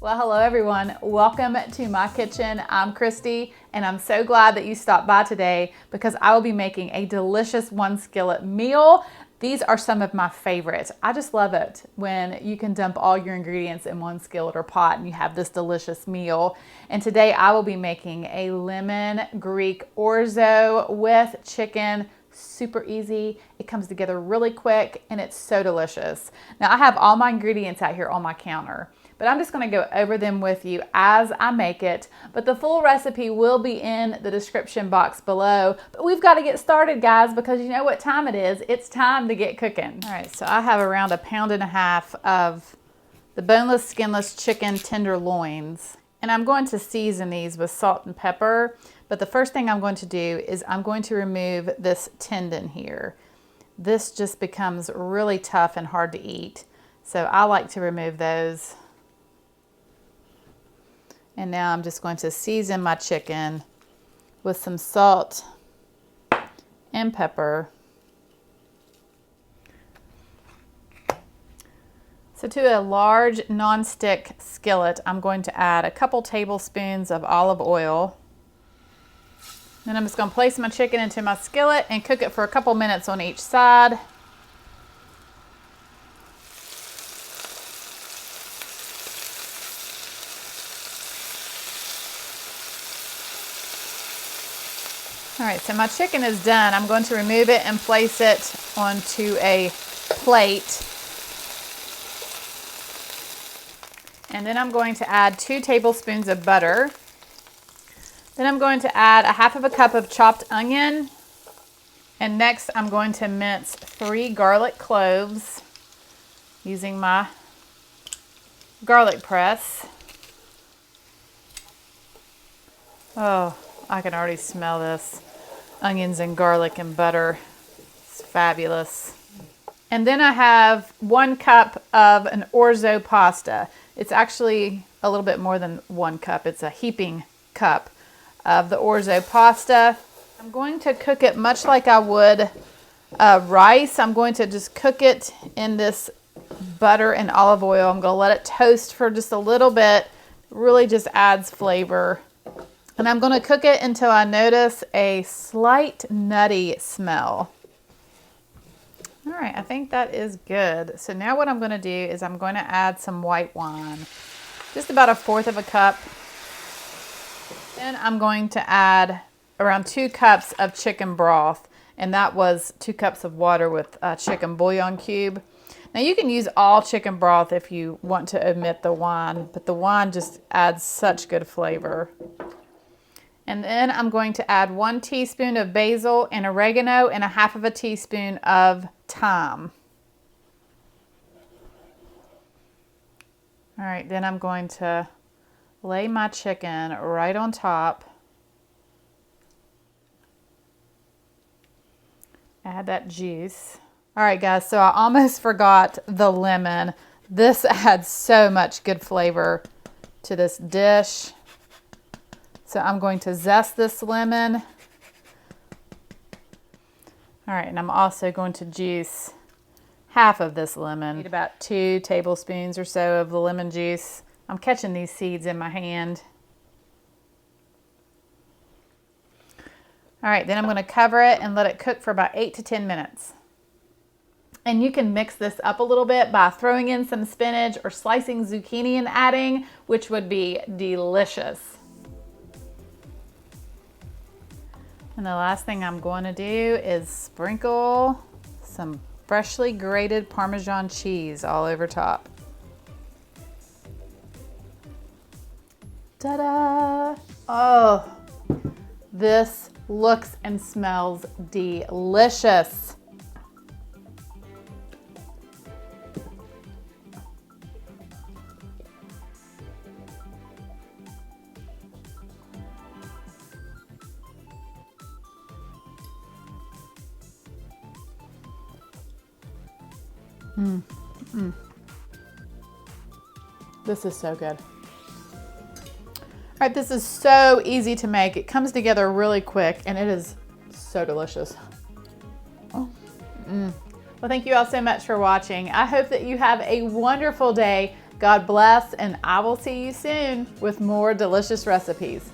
Well, hello everyone. Welcome to my kitchen. I'm Christy, and I'm so glad that you stopped by today because I will be making a delicious one skillet meal. These are some of my favorites. I just love it when you can dump all your ingredients in one skillet or pot and you have this delicious meal. And today I will be making a lemon Greek orzo with chicken. Super easy. It comes together really quick and it's so delicious. Now I have all my ingredients out here on my counter, but I'm just going to go over them with you as I make it. But the full recipe will be in the description box below. But we've got to get started, guys, because you know what time it is. It's time to get cooking. All right, so I have around 1.5 pounds of the boneless, skinless chicken tenderloins. And I'm going to season these with salt and pepper. But the first thing I'm going to do is I'm going to remove this tendon here. This just becomes really tough and hard to eat. So I like to remove those. And now I'm just going to season my chicken with some salt and pepper. So to a large non-stick skillet, I'm going to add a couple tablespoons of olive oil. Then I'm just going to place my chicken into my skillet and cook it for a couple minutes on each side. All right, so my chicken is done. I'm going to remove it and place it onto a plate. And then I'm going to add 2 tablespoons of butter. Then I'm going to add 1/2 cup of chopped onion. And next I'm going to mince 3 garlic cloves using my garlic press. Oh, I can already smell this. Onions and garlic and butter. It's fabulous. And then I have 1 cup of an orzo pasta. It's actually a little bit more than 1 cup. It's a heaping cup of the orzo pasta. I'm going to cook it much like I would rice. I'm going to just cook it in this butter and olive oil. I'm going to let it toast for just a little bit. It really just adds flavor. And I'm going to cook it until I notice a slight nutty smell. All right, I think that is good. So now what I'm going to do is I'm going to add some white wine, just about 1/4 cup. Then I'm going to add around 2 cups of chicken broth, and that was 2 cups of water with a chicken bouillon cube. Now you can use all chicken broth if you want to omit the wine, but the wine just adds such good flavor. And then I'm going to add 1 teaspoon of basil and oregano and 1/2 teaspoon of thyme. All right, then I'm going to lay my chicken right on top. Add that juice. All right, guys, so I almost forgot the lemon. This adds so much good flavor to this dish. So I'm going to zest this lemon. All right, and I'm also going to juice half of this lemon. Need about 2 tablespoons or so of the lemon juice. I'm catching these seeds in my hand. All right, then I'm going to cover it and let it cook for about 8 to 10 minutes. And you can mix this up a little bit by throwing in some spinach or slicing zucchini and adding, which would be delicious. And the last thing I'm going to do is sprinkle some freshly grated Parmesan cheese all over top. Ta-da! Oh, this looks and smells delicious. This is so good. All right, this is so easy to make. It comes together really quick and it is so delicious. Well, thank you all so much for watching. I hope that you have a wonderful day. God bless, and I will see you soon with more delicious recipes.